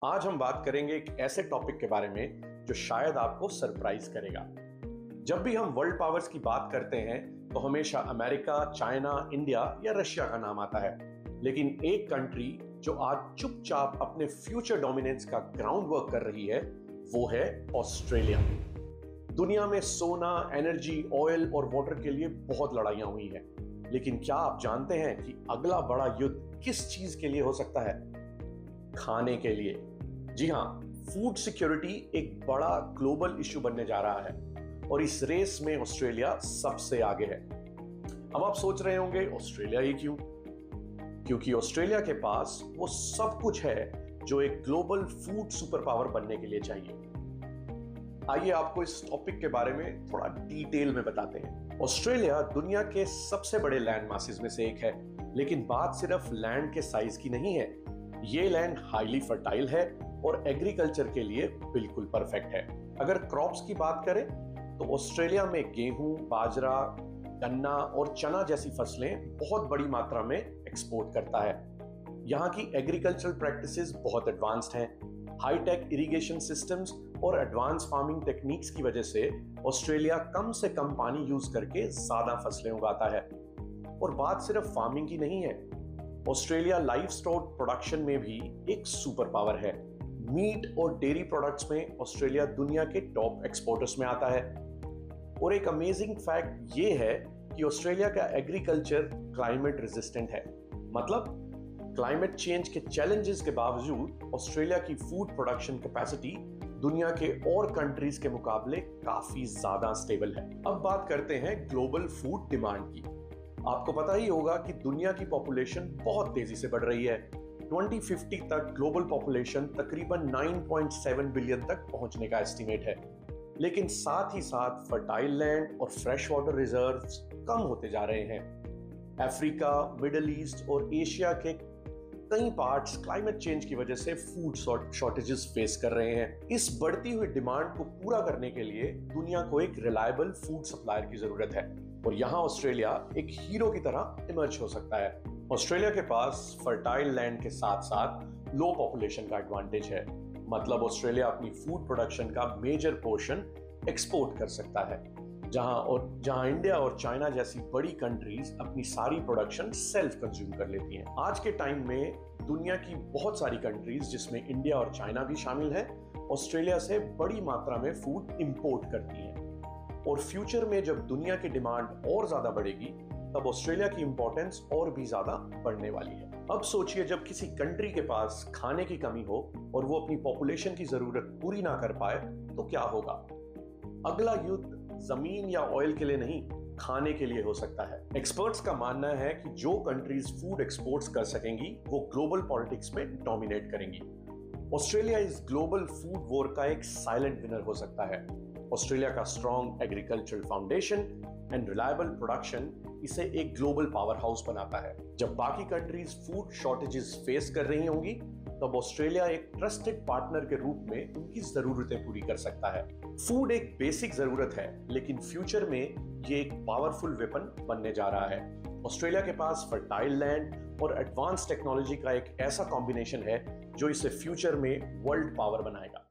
आज हम बात करेंगे एक ऐसे टॉपिक के बारे में जो शायद आपको सरप्राइज करेगा। जब भी हम वर्ल्ड पावर्स की बात करते हैं तो हमेशा अमेरिका, चाइना, इंडिया या रशिया का नाम आता है। लेकिन एक कंट्री जो आज चुपचाप अपने फ्यूचर डोमिनेंस का ग्राउंड वर्क कर रही है वो है ऑस्ट्रेलिया। दुनिया में सोना, एनर्जी, ऑयल और वाटर के लिए बहुत लड़ाइयां हुई हैं, लेकिन क्या आप जानते हैं कि अगला बड़ा युद्ध किस चीज के लिए हो सकता है? खाने के लिए। जी हां, फूड सिक्योरिटी एक बड़ा ग्लोबल इश्यू बनने जा रहा है और इस रेस में ऑस्ट्रेलिया सबसे आगे है। अब आप सोच रहे होंगे ऑस्ट्रेलिया ही क्यों? क्योंकि ऑस्ट्रेलिया के पास वो सब कुछ है जो एक ग्लोबल फूड सुपर पावर बनने के लिए चाहिए। आइए आपको इस टॉपिक के बारे में थोड़ा डिटेल में बताते हैं। ऑस्ट्रेलिया दुनिया के सबसे बड़े लैंड मासेस में से एक है, लेकिन बात सिर्फ लैंड के साइज की नहीं है। ये लैंड हाईली फर्टाइल है और एग्रीकल्चर के लिए बिल्कुल परफेक्ट है। अगर क्रॉप्स की बात करें तो ऑस्ट्रेलिया में गेहूं, बाजरा, गन्ना और चना जैसी फसलें बहुत बड़ी मात्रा में एक्सपोर्ट करता है। यहाँ की एग्रीकल्चरल प्रैक्टिसेस बहुत एडवांस्ड हैं। हाईटेक इरिगेशन सिस्टम्स और एडवांस फार्मिंग टेक्निक्स की वजह से ऑस्ट्रेलिया कम से कम पानी यूज करके ज्यादा फसलें उगाता है। और बात सिर्फ फार्मिंग की नहीं है, ऑस्ट्रेलिया लाइव स्टॉक प्रोडक्शन में भी एक सुपर पावर है। मीट और डेयरी प्रोडक्ट्स में ऑस्ट्रेलिया दुनिया के टॉप एक्सपोर्टर्स में आता है। और एक अमेजिंग फैक्ट ये है कि ऑस्ट्रेलिया का एग्रीकल्चर क्लाइमेट रेजिस्टेंट है। मतलब क्लाइमेट चेंज के चैलेंजेस के बावजूद ऑस्ट्रेलिया की फूड प्रोडक्शन कैपेसिटी दुनिया के और कंट्रीज के मुकाबले काफी ज्यादा स्टेबल है। अब बात करते हैं ग्लोबल फूड डिमांड की। आपको पता ही होगा कि दुनिया की पॉपुलेशन बहुत तेजी से बढ़ रही है। 2050 तक ग्लोबल पॉपुलेशन तकरीबन 9.7 बिलियन तक पहुंचने का एस्टीमेट है। लेकिन साथ ही साथ फर्टाइल लैंड और फ्रेश वाटर रिजर्व्स कम होते जा रहे हैं। अफ्रीका, मिडिल ईस्ट और एशिया के कई पार्ट्स क्लाइमेट चेंज की वजह से फूड शॉर्टेजेस फेस कर रहे हैं। इस बढ़ती हुई डिमांड को पूरा करने के लिए दुनिया को एक रिलायबल फूड सप्लायर की जरूरत है और यहाँ ऑस्ट्रेलिया एक हीरो की तरह इमर्ज हो सकता है। ऑस्ट्रेलिया के पास फर्टाइल लैंड के साथ साथ लो पॉपुलेशन का एडवांटेज है। मतलब ऑस्ट्रेलिया अपनी फूड प्रोडक्शन का मेजर पोर्शन एक्सपोर्ट कर सकता है, जहां इंडिया और चाइना जैसी बड़ी कंट्रीज अपनी सारी प्रोडक्शन सेल्फ कंज्यूम कर लेती हैं। आज के टाइम में दुनिया की बहुत सारी कंट्रीज, जिसमें इंडिया और चाइना भी शामिल है, ऑस्ट्रेलिया से बड़ी मात्रा में फूड इंपोर्ट करती हैं। और फ्यूचर में जब दुनिया की डिमांड और ज्यादा बढ़ेगी तब ऑस्ट्रेलिया की इंपॉर्टेंस और भी ज्यादा बढ़ने वाली है। अब सोचिए, जब किसी कंट्री के पास खाने की कमी हो और वो अपनी पॉपुलेशन की जरूरत पूरी ना कर पाए तो क्या होगा? अगला युद्ध जमीन या ऑयल के लिए नहीं, खाने के लिए हो सकता है। एक्सपर्ट्स का मानना है कि जो कंट्रीज फूड एक्सपोर्ट्स कर सकेंगी वो ग्लोबल पॉलिटिक्स में डोमिनेट करेंगी। ऑस्ट्रेलिया इस ग्लोबल फूड वॉर का एक साइलेंट विनर हो सकता है। ऑस्ट्रेलिया का strong agricultural foundation and reliable production इसे एक ग्लोबल पावर हाउस बनाता है। जब बाकी कंट्रीज फूड शॉर्टेजेस फेस कर रही होंगी तब ऑस्ट्रेलिया एक ट्रस्टेड पार्टनर के रूप में उनकी जरूरतें पूरी कर सकता है। फूड एक बेसिक जरूरत है, लेकिन फ्यूचर में ये एक पावरफुल वेपन बनने जा रहा है। ऑस्ट्रेलिया के पास फर्टाइल लैंड और एडवांस टेक्नोलॉजी का एक ऐसा कॉम्बिनेशन है जो इसे फ्यूचर में वर्ल्ड पावर बनाएगा।